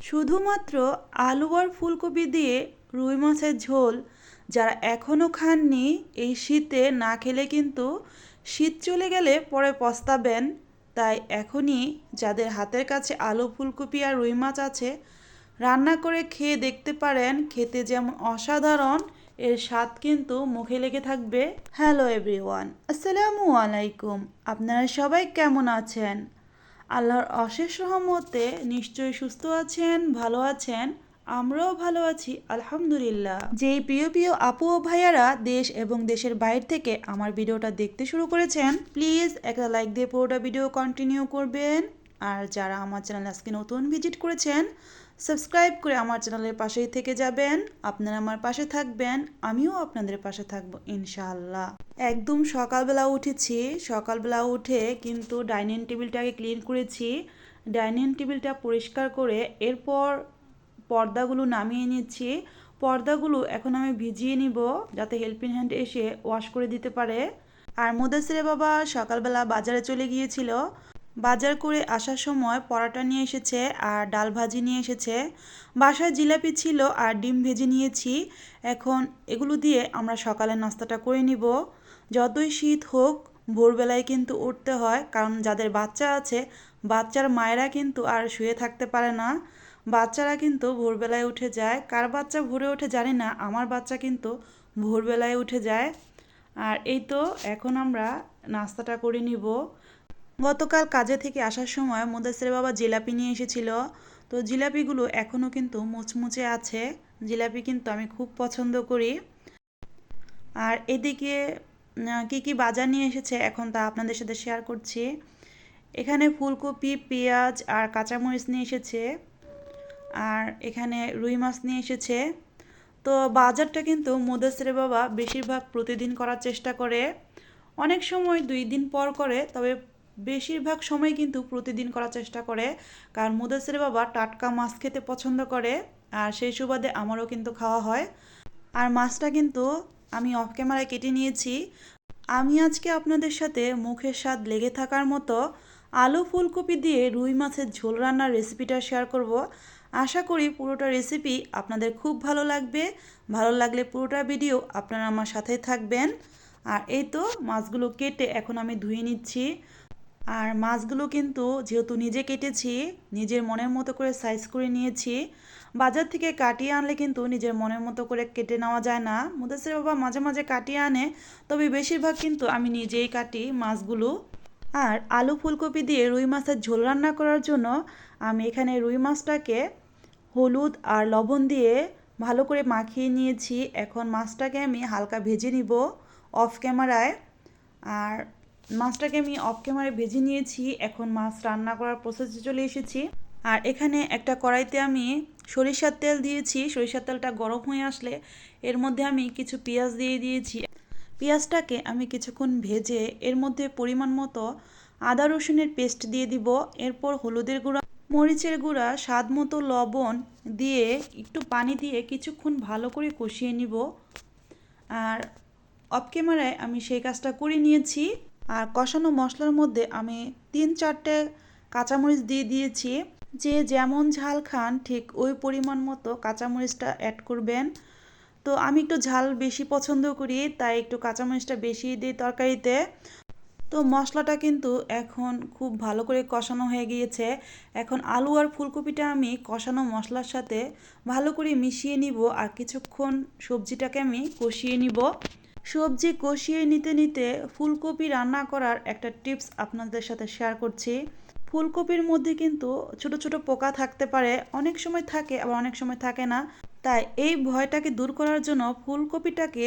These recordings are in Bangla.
শুধুমাত্র আলু আর ফুলকপি দিয়ে রুই মাছের ঝোল যারা এখনও খাননি, এই শীতে না খেলে কিন্তু শীত চলে গেলে পরে পস্তাবেন। তাই এখনই যাদের হাতের কাছে আলু ফুলকপি আর রুই মাছ আছে, রান্না করে খেয়ে দেখতে পারেন। খেতে যেমন অসাধারণ, এর স্বাদ কিন্তু মুখে লেগে থাকবে। হ্যালো এভরিওয়ান, আসসালামু আলাইকুম। আপনারা সবাই কেমন আছেন? আল্লাহর অশেষ রহমতে নিশ্চয়ই সুস্থ আছেন, ভালো আছেন। আমরাও ভালো আছি আলহামদুলিল্লাহ। যেই প্রিয় প্রিয় আপু ও ভাইয়ারা দেশ এবং দেশের বাইরে থেকে আমার ভিডিওটা দেখতে শুরু করেছেন, প্লিজ একটা লাইক দিয়ে পুরোটা ভিডিও কন্টিনিউ করবেন। আর যারা আমার চ্যানেল আজকে নতুন ভিজিট করেছেন, সাবস্ক্রাইব করে আমার চ্যানেলের পাশেই থেকে যাবেন। আপনারা আমার পাশে থাকবেন, আমিও আপনাদের পাশে থাকবো ইনশাআল্লাহ। একদম সকালবেলা উঠেছি। সকালবেলা উঠে কিন্তু ডাইনিং টেবিলটাকে ক্লিন করেছি। ডাইনিং টেবিলটা পরিষ্কার করে এরপর পর্দাগুলো নামিয়ে নিচ্ছি। পর্দাগুলো এখন আমি ভিজিয়ে নিব, যাতে হেল্পিং হ্যান্ড এসে ওয়াশ করে দিতে পারে। আর মুদাসিরে বাবা সকালবেলা বাজারে চলে গিয়েছিল। বাজার করে আসার সময় পরাটা নিয়ে এসেছে আর ডাল ভাজি নিয়ে এসেছে। বাসায় জিলাপি ছিল আর ডিম ভেজে নিয়েছি। এখন এগুলো দিয়ে আমরা সকালের নাস্তাটা করে নিব। যতই শীত হোক, ভোরবেলায় কিন্তু উঠতে হয়, কারণ যাদের বাচ্চা আছে, বাচ্চার মায়েরা কিন্তু আর শুয়ে থাকতে পারে না। বাচ্চারা কিন্তু ভোরবেলায় উঠে যায়। কার বাচ্চা ভোরে ওঠে জানি না, আমার বাচ্চা কিন্তু ভোরবেলায় উঠে যায়। আর এই তো এখন আমরা নাস্তাটা করে নিব। গতকাল কাজে থেকে আসার সময় মুদাসির বাবা জিলাপি নিয়ে এসেছিল। তো জিলাপিগুলো এখনও কিন্তু মুচমুচে আছে। জিলাপি কিন্তু আমি খুব পছন্দ করি। আর এদিকে কি কি বাজার নিয়ে এসেছে এখন তা আপনাদের সাথে শেয়ার করছি। এখানে ফুলকপি, পেঁয়াজ আর কাঁচামরিচ নিয়ে এসেছে। আর এখানে রুই মাছ নিয়ে এসেছে। তো বাজারটা কিন্তু মুদাসির বাবা বেশিরভাগ প্রতিদিন করার চেষ্টা করে। অনেক সময় 2 দিন পর করে, তবে বেশিরভাগ সময় কিন্তু প্রতিদিন করার চেষ্টা করে। কারণ মুদাসির বাবা টাটকা মাছ খেতে পছন্দ করে, আর সেই সুবাদে আমারও কিন্তু খাওয়া হয়। আর মাছটা কিন্তু আমি অফ ক্যামেরায় কেটে নিয়েছি। আমি আজকে আপনাদের সাথে মুখের স্বাদ লেগে থাকার মতো আলু ফুলকপি দিয়ে রুই মাছের ঝোল রান্নার রেসিপিটা শেয়ার করব। আশা করি পুরোটা রেসিপি আপনাদের খুব ভালো লাগবে। ভালো লাগলে পুরোটা ভিডিও আপনারা আমার সাথে থাকবেন। আর এই তো মাছগুলো কেটে এখন আমি ধুয়ে নিচ্ছি। আর মাছগুলো কিন্তু যেহেতু নিজে কেটেছি, নিজের মনের মতো করে সাইজ করে নিয়েছি। বাজার থেকে কাটিয়ে আনলে কিন্তু নিজের মনের মতো করে কেটে নেওয়া যায় না। মুদাসির বাবা মাঝে মাঝে কাটিয়ে আনে, তবে বেশিরভাগ কিন্তু আমি নিজেই কাটি মাছগুলো। আর আলু ফুলকপি দিয়ে রুই মাছের ঝোল রান্না করার জন্য আমি এখানে রুই মাছটাকে হলুদ আর লবণ দিয়ে ভালো করে মাখিয়ে নিয়েছি। এখন মাছটাকে আমি হালকা ভেজে নিব অফ ক্যামেরায়। আর মাছটাকে আমি অফ ক্যামেরায় ভেজে নিয়েছি। এখন মাছ রান্না করার প্রসেসে চলে এসেছি। আর এখানে একটা কড়াইতে আমি সরিষার তেল দিয়েছি। সরিষার তেলটা গরম হয়ে আসলে এর মধ্যে আমি কিছু পেঁয়াজ দিয়ে দিয়েছি। পেঁয়াজটাকে আমি কিছুক্ষণ ভেজে এর মধ্যে পরিমাণ মতো আদা রসুনের পেস্ট দিয়ে দিব। এরপর হলুদের গুঁড়া, মরিচের গুঁড়া, স্বাদ মতো লবণ দিয়ে একটু পানি দিয়ে কিছুক্ষণ ভালো করে কষিয়ে নিব। আর অফ ক্যামেরায় আমি সেই কাজটা করে নিয়েছি। আর কষানো মশলার মধ্যে আমি 3-4টে কাঁচামরিচ দিয়ে দিয়েছি। যে যেমন ঝাল খান ঠিক ওই পরিমাণ মতো কাঁচামরিচটা অ্যাড করবেন। তো আমি একটু ঝাল বেশি পছন্দ করি, তাই একটু কাঁচামরিচটা বেশি দিই তরকারিতে। তো মশলাটা কিন্তু এখন খুব ভালো করে কষানো হয়ে গিয়েছে। এখন আলু আর ফুলকপিটা আমি কষানো মশলার সাথে ভালো করে মিশিয়ে নিব। আর কিছুক্ষণ সবজিটাকে আমি কষিয়ে নিব। সবজি কষিয়ে নিতে নিতে ফুলকপি রান্না করার একটা টিপস আপনাদের সাথে শেয়ার করছি। ফুলকপির মধ্যে কিন্তু ছোট ছোট পোকা থাকতে পারে, অনেক সময় থাকে আবার অনেক সময় থাকে না। তাই এই ভয়টাকে দূর করার জন্য ফুলকপিটাকে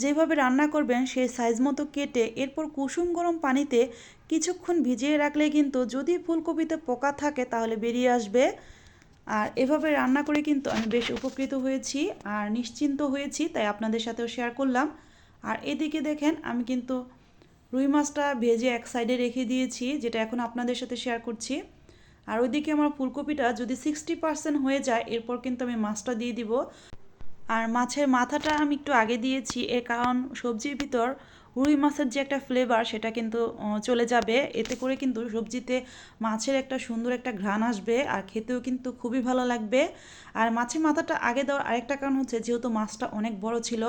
যেভাবে রান্না করবেন সেই সাইজ মতো কেটে এরপর কুসুম গরম পানিতে কিছুক্ষণ ভিজিয়ে রাখলে কিন্তু যদি ফুলকপিতে পোকা থাকে তাহলে বেরিয়ে আসবে। আর এভাবে রান্না করে কিন্তু আমি বেশ উপকৃত হয়েছি আর নিশ্চিন্ত হয়েছি, তাই আপনাদের সাথেও শেয়ার করলাম। আর এদিকে দেখেন আমি কিন্তু রুই মাছটা ভেজে এক সাইডে রেখে দিয়েছি, যেটা এখন আপনাদের সাথে শেয়ার করছি। আর ওইদিকে আমার ফুলকপিটা যদি 60% হয়ে যায়, এরপর কিন্তু আমি মাছটা দিয়ে দিব। আর মাছের মাথাটা আমি একটু আগে দিয়েছি, এর কারণ সবজির ভিতর রুই মাছের যে একটা ফ্লেভার সেটা কিন্তু চলে যাবে, এতে করে কিন্তু সবজিতে মাছের একটা সুন্দর একটা ঘ্রাণ আসবে আর খেতেও কিন্তু খুবই ভালো লাগবে। আর মাছের মাথাটা আগে দেওয়ার আরেকটা কারণ হচ্ছে যেহেতু মাছটা অনেক বড় ছিল,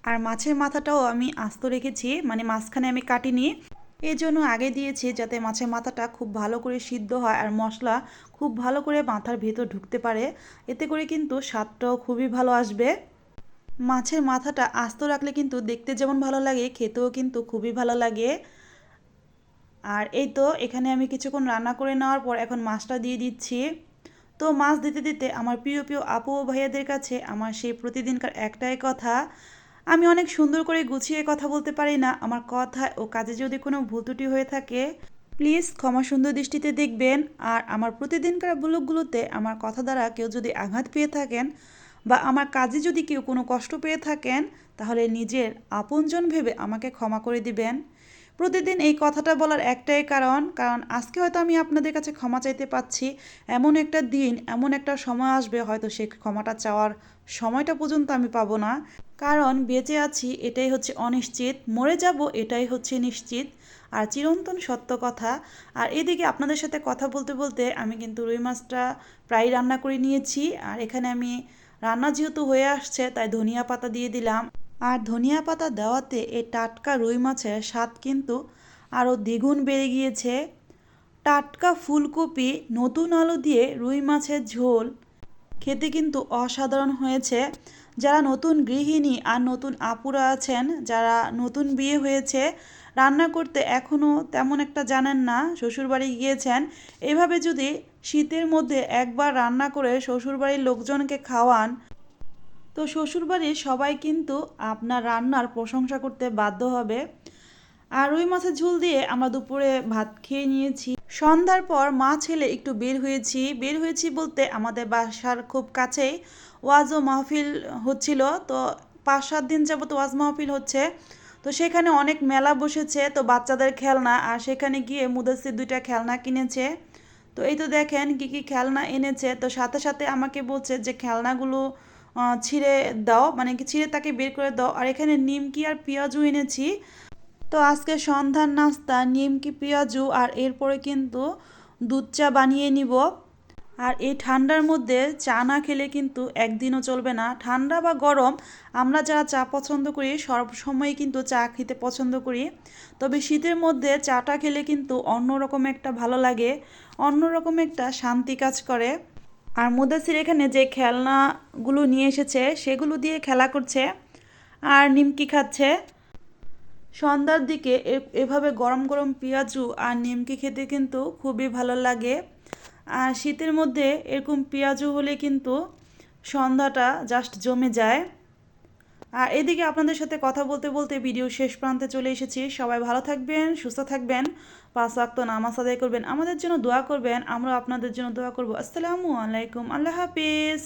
আর মাছের মাথাটাও আমি আস্ত রেখেছি, মানে মাঝখানে আমি কাটিনি, এই জন্য আগে দিয়েছি যাতে মাছের মাথাটা খুব ভালো করে সিদ্ধ হয় আর মশলা খুব ভালো করে মাথার ভেতর ঢুকতে পারে, এতে করে কিন্তু স্বাদটাও খুবই ভালো আসবে। মাছের মাথাটা আস্ত রাখলে কিন্তু দেখতে যেমন ভালো লাগে, খেতেও কিন্তু খুবই ভালো লাগে। আর এই তো এখানে আমি কিছুক্ষণ রান্না করে নেওয়ার পর এখন মাছটা দিয়ে দিচ্ছি। তো মাছ দিতে দিতে আমার প্রিয় প্রিয় আপু ও ভাইয়াদের কাছে আমার সেই প্রতিদিনকার একটাই কথা, আমি অনেক সুন্দর করে গুছিয়ে কথা বলতে পারি না, আমার কথায় ও কাজে যদি কোনো ভুল ত্রুটি হয়ে থাকে প্লিজ ক্ষমা সুন্দর দৃষ্টিতে দেখবেন। আর আমার প্রতিদিনকার ব্লগগুলোতে আমার কথা দ্বারা কেউ যদি আঘাত পেয়ে থাকেন বা আমার কাজে যদি কেউ কোনো কষ্ট পেয়ে থাকেন তাহলে নিজের আপনজন ভেবে আমাকে ক্ষমা করে দিবেন। প্রতিদিন এই কথাটা বলার একটাই কারণ আজকে হয়তো আমি আপনাদের কাছে ক্ষমা চাইতে পাচ্ছি, এমন একটা দিন এমন একটা সময় আসবে হয়তো সেই ক্ষমাটা চাওয়ার সময়টা পর্যন্ত আমি পাবো না, কারণ বেঁচে আছি এটাই হচ্ছে অনিশ্চিত, মরে যাব এটাই হচ্ছে নিশ্চিত, আর চিরন্তন সত্য কথা। আর এদিকে আপনাদের সাথে কথা বলতে বলতে আমি কিন্তু রুই মাছটা প্রায় রান্না করে নিয়েছি, আর এখানে আমি রান্না যেহেতু হয়ে আসছে তাই ধনিয়া পাতা দিয়ে দিলাম। আর ধনিয়া পাতা দেওয়াতে এই টাটকা রুই মাছের স্বাদ কিন্তু আরও দ্বিগুণ বেড়ে গিয়েছে। টাটকা ফুলকপি, নতুন আলু দিয়ে রুই মাছের ঝোল খেতে কিন্তু অসাধারণ হয়েছে। যারা নতুন গৃহিণী আর নতুন আপুরা আছেন, যারা নতুন বিয়ে হয়েছে, রান্না করতে এখনও তেমন একটা জানেন না, শ্বশুরবাড়ি গিয়েছেন, এভাবে যদি শীতের মধ্যে একবার রান্না করে শ্বশুরবাড়ির লোকজনকে খাওয়ান তো শ্বশুরবাড়ির সবাই কিন্তু আপনার রান্নার প্রশংসা করতে বাধ্য হবে। আর রুই মাছের ঝোল দিয়ে আমরা দুপুরে ভাত খেয়ে নিয়েছি। সন্ধ্যার পর মা ছেলে একটু বের হয়েছি বলতে আমাদের বাসার খুব কাছেই ওয়াজ ও মাহফিল হচ্ছিল। তো 5-7 দিন যাবত ওয়াজ মাহফিল হচ্ছে, তো সেখানে অনেক মেলা বসেছে, তো বাচ্চাদের খেলনা, আর সেখানে গিয়ে মুদাসির 2টা খেলনা কিনেছে। তো এই তো দেখেন কি কি খেলনা এনেছে, তো সাথে সাথে আমাকে বলছে যে খেলনাগুলো ছিঁড়ে দাও, মানে কি ছিঁড়ে তাকে বের করে দাও। আর এখানে নিমকি আর পেঁয়াজু এনেছি। তো আজকে সন্ধ্যার নাস্তা নিমকি পেঁয়াজু, আর এরপরে কিন্তু দুধ চা বানিয়ে নিব। আর এই ঠান্ডার মধ্যে চা না খেলে কিন্তু একদিনও চলবে না, ঠান্ডা বা গরম আমরা যারা চা পছন্দ করি সব সময় কিন্তু চা খেতে পছন্দ করি, তবে শীতের মধ্যে চাটা খেলে কিন্তু অন্যরকম একটা ভালো লাগে, অন্যরকম একটা শান্তি কাজ করে। আর মুদাসির এখানে যে খেলনাগুলো নিয়ে এসেছে সেগুলো দিয়ে খেলা করছে আর নিমকি খাচ্ছে। সন্ধ্যার দিকে এভাবে গরম গরম পেঁয়াজু আর নিমকি খেতে কিন্তু খুবই ভালো লাগে। আর শীতের মধ্যে এরকম পেঁয়াজু হলে কিন্তু সন্ধ্যাটা জাস্ট জমে যায়। আর এদিকে আপনাদের সাথে কথা বলতে বলতে ভিডিও শেষ প্রান্তে চলে এসেছি। সবাই ভালো থাকবেন, সুস্থ থাকবেন, 5 ওয়াক্ত নামাজ আদায় করবেন, আমাদের জন্য দোয়া করবেন, আমরা আপনাদের জন্য দোয়া করব। আসসালামু আলাইকুম, আল্লাহ হাফিজ।